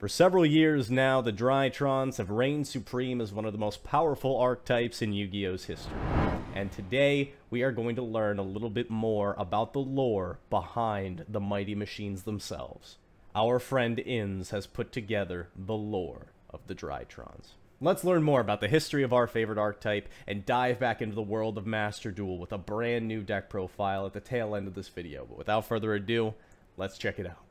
For several years now, the Drytrons have reigned supreme as one of the most powerful archetypes in Yu-Gi-Oh's history. And today, we are going to learn a little bit more about the lore behind the mighty machines themselves. Our friend Inns has put together the lore of the Drytrons. Let's learn more about the history of our favorite archetype and dive back into the world of Master Duel with a brand new deck profile at the tail end of this video. But without further ado, let's check it out.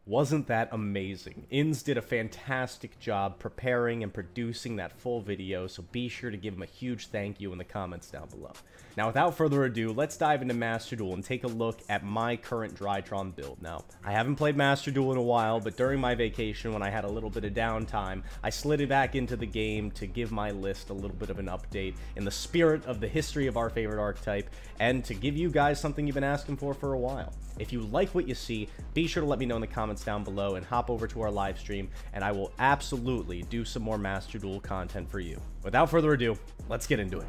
Wasn't that amazing? Inns did a fantastic job preparing and producing that full video, so be sure to give him a huge thank you in the comments down below. Now, without further ado, let's dive into Master Duel and take a look at my current Drytron build. Now, I haven't played Master Duel in a while, but during my vacation, when I had a little bit of downtime, I slid it back into the game to give my list a little bit of an update in the spirit of the history of our favorite archetype, and to give you guys something you've been asking for a while. If you like what you see, be sure to let me know in the comments down below and hop over to our live stream, and I will absolutely do some more Master Duel content for you. Without further ado, let's get into it.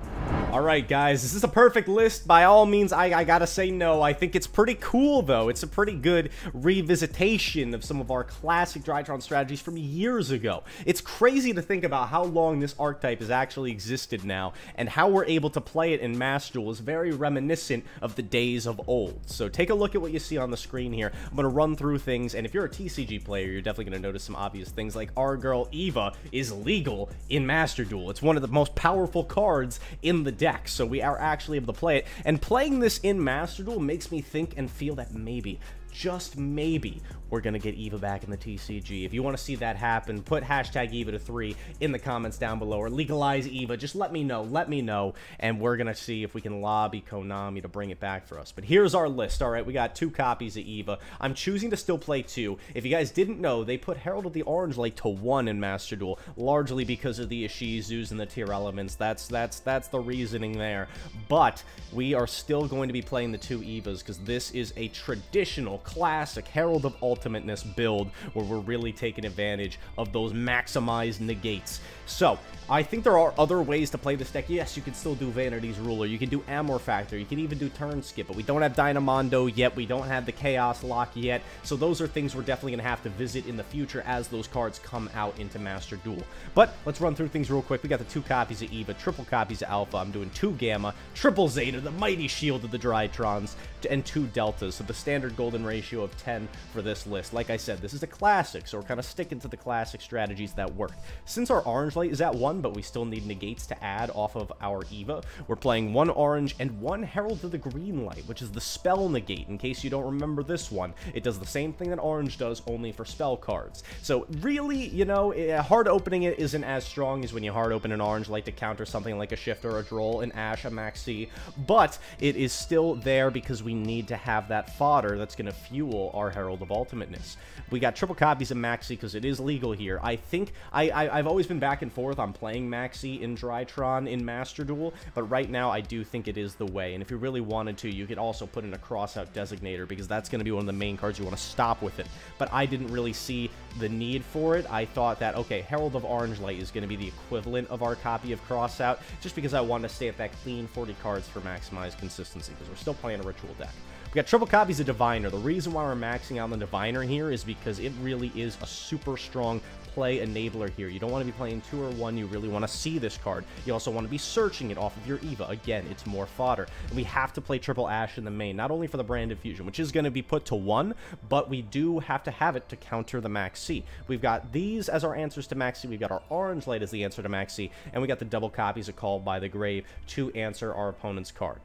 Alright guys, this is a perfect list. By all means, I gotta say no. I think it's pretty cool though. It's a pretty good revisitation of some of our classic Drytron strategies from years ago. It's crazy to think about how long this archetype has actually existed now, and how we're able to play it in Master Duel is very reminiscent of the days of old. So take a look at what you see on the screen here. I'm gonna run through things, and if you're a TCG player, you're definitely gonna notice some obvious things, like our girl Eva is legal in Master Duel. It's one of the most powerful cards in the deck, so we are actually able to play it, and playing this in Master Duel makes me think and feel that maybe, just maybe, we're gonna get Eva back in the TCG. If you want to see that happen, put hashtag Eva3 in the comments down below, or legalize Eva. Just let me know, and we're gonna see if we can lobby Konami to bring it back for us. But here's our list. All right, we got 2 copies of Eva. I'm choosing to still play 2. If you guys didn't know, they put Herald of the Orange Light to 1 in Master Duel, largely because of the Ishizus and the tier elements. That's the reasoning there. But we are still going to be playing the 2 Evas, because this is a traditional, classic Herald of Ultimateness build where we're really taking advantage of those maximized negates. So I think there are other ways to play this deck. Yes, you can still do Vanity's Ruler, you can do Amor Factor, you can even do Turn Skip, but we don't have Dynamondo yet, we don't have the Chaos Lock yet, so those are things we're definitely going to have to visit in the future as those cards come out into Master Duel. But let's run through things real quick. We got the 2 copies of Eva, triple copies of Alpha, I'm doing 2 Gamma, triple Zeta, the mighty shield of the Drytrons, and 2 Deltas, so the standard golden ratio of 10 for this list. Like I said, this is a classic, so we're kind of sticking to the classic strategies that work. Since our Orange Light is at 1, but we still need negates to add off of our Eva, we're playing 1 orange and 1 Herald of the Green Light, which is the spell negate. In case you don't remember this one, it does the same thing that orange does, only for spell cards. So really, you know, hard opening it isn't as strong as when you hard open an Orange Light to counter something like a Shifter, a Droll, an Ash, a Maxi, but it is still there because we need to have that fodder that's going to fuel our Herald of Ultimateness. We got triple copies of Maxi because it is legal here. I think I've always been back and forth on playing Maxi in Drytron in Master Duel, but right now I do think it is the way. And if you really wanted to, you could also put in a Crossout Designator, because that's going to be one of the main cards you want to stop with it. But I didn't really see the need for it. I thought that, okay, Herald of Orange Light is going to be the equivalent of our copy of Crossout, just because I wanted to stay at that clean 40 cards for maximized consistency, because we're still playing a ritual deck. We got triple copies of Diviner. The reason why we're maxing out the Diviner here is because it really is a super strong play enabler here. You don't want to be playing 2 or 1. You really want to see this card. You also want to be searching it off of your Eva. Again, it's more fodder. And we have to play triple Ash in the main, not only for the Branded Fusion, which is going to be put to 1, but we do have to have it to counter the Maxi. We've got these as our answers to Maxi. We've got our Orange Light as the answer to Maxi, and we got the double copies of Called by the Grave to answer our opponent's card.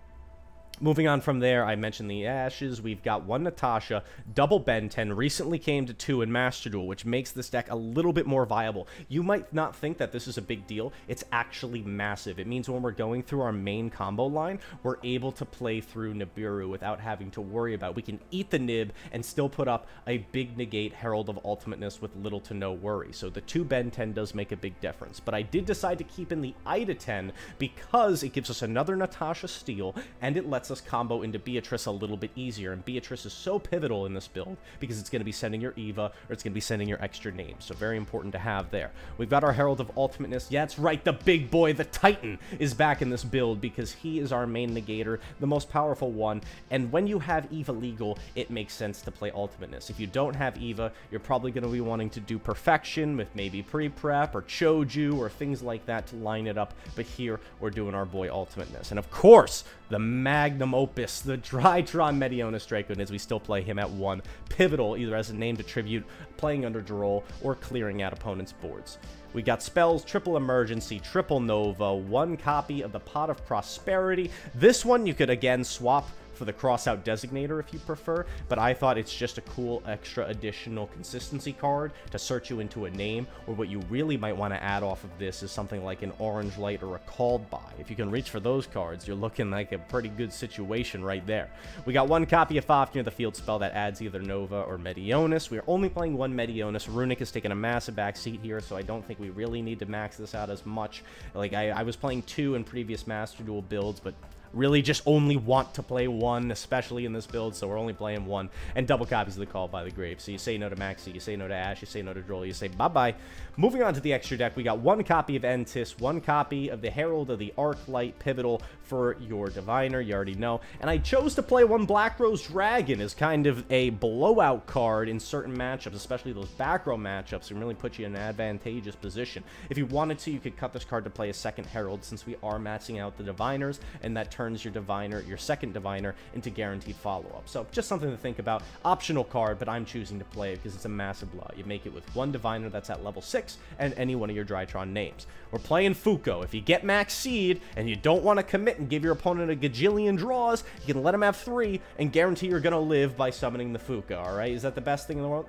Moving on from there, I mentioned the Ashes. We've got 1 Natasha, double Ben 10, recently came to 2 in Master Duel, which makes this deck a little bit more viable. You might not think that this is a big deal. It's actually massive. It means when we're going through our main combo line, we're able to play through Nibiru without having to worry about it. We can eat the Nib and still put up a big negate Herald of Ultimateness with little to no worry. So the 2 Ben 10 does make a big difference. But I did decide to keep in the Ida 10 because it gives us another Natasha steal, and it lets us combo into Beatrice a little bit easier, and Beatrice is so pivotal in this build because it's going to be sending your Eva, or it's going to be sending your extra name, so very important to have there. We've got our Herald of Ultimateness. Yeah, that's right, the big boy, the Titan, is back in this build because he is our main negator, the most powerful one, and when you have Eva legal, it makes sense to play Ultimateness. If you don't have Eva, you're probably going to be wanting to do Perfection with maybe Pre-Prep or Choju or things like that to line it up, but here we're doing our boy Ultimateness. And of course, the magnum opus, the Drytron Meteonis Draco, as we still play him at 1. Pivotal, either as a name to tribute, playing under Droll, or clearing out opponents' boards. We got spells, triple Emergency, triple Nova, 1 copy of the Pot of Prosperity. This one you could again swap for the Crossout Designator if you prefer, but I thought it's just a cool extra additional consistency card to search you into a name, or what you really might want to add off of this is something like an Orange Light or a Called By. If you can reach for those cards, you're looking like a pretty good situation right there. We got 1 copy of Fafnir, the field spell that adds either Nova or Meteonis. We are only playing 1 Meteonis. Runic has taken a massive backseat here, so I don't think we really need to max this out as much. Like, I was playing 2 in previous Master Duel builds, but really just only want to play one, especially in this build, so we're only playing one. And double copies of the Call by the Grave. So you say no to Maxi, you say no to Ash, you say no to Duel, you say bye-bye. Moving on to the extra deck, we got one copy of Entis, one copy of the Herald of the Arclight Pivotal for your Diviner, you already know. And I chose to play one Black Rose Dragon as kind of a blowout card in certain matchups, especially those back row matchups, and really put you in an advantageous position. If you wanted to, you could cut this card to play a second Herald, since we are maxing out the Diviners, and that turns your Diviner, your second Diviner, into guaranteed follow-up. So just something to think about. Optional card, but I'm choosing to play it because it's a massive blow. You make it with one Diviner that's at level 6 and any one of your Drytron names. We're playing Fuko. If you get max seed and you don't want to commit and give your opponent a gajillion draws, you can let him have 3 and guarantee you're going to live by summoning the Fuko, alright? Is that the best thing in the world?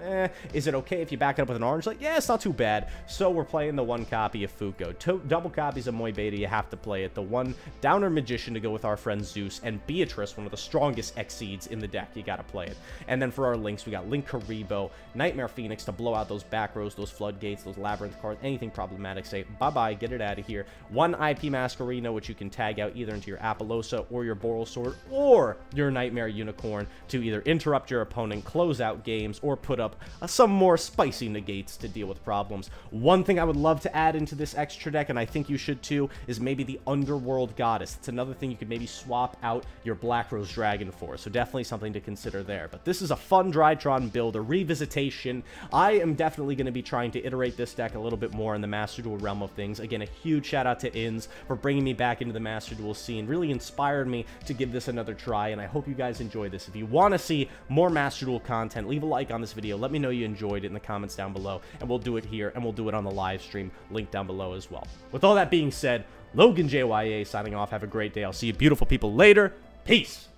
Is it okay if you back it up with an orange? Like, yeah, it's not too bad. So we're playing the one copy of Fuko. Double copies of Moy Beta, you have to play it. The one Downer Magician to go with our friend Zeus, and Beatrice, one of the strongest X-Seeds in the deck. You got to play it. And then for our links, we got Link Karibo, Nightmare Phoenix to blow out those back rows, those floodgates, those labyrinth cards, anything problematic. Say bye-bye, get it out of here. One IP Masquerino, which you can tag out either into your Apollosa or your Boral Sword or your Nightmare Unicorn to either interrupt your opponent, close out games, or put up some more spicy negates to deal with problems. One thing I would love to add into this extra deck, and I think you should too, is maybe the Underworld Goddess. It's another thing you could maybe swap out your Black Rose Dragon for, so definitely something to consider there. But this is a fun Drytron build, a revisitation. I am definitely going to be trying to iterate this deck a little bit more in the Master Duel realm of things. Again, a huge shout out to Inns for bringing me back into the Master Duel scene. Really inspired me to give this another try, and I hope you guys enjoy this. If you want to see more Master Duel content, leave a like on this video. Let me know you enjoyed it in the comments down below, and we'll do it here, and we'll do it on the live stream, link down below as well. With all that being said, Logan JYA signing off. Have a great day. I'll see you beautiful people later. Peace.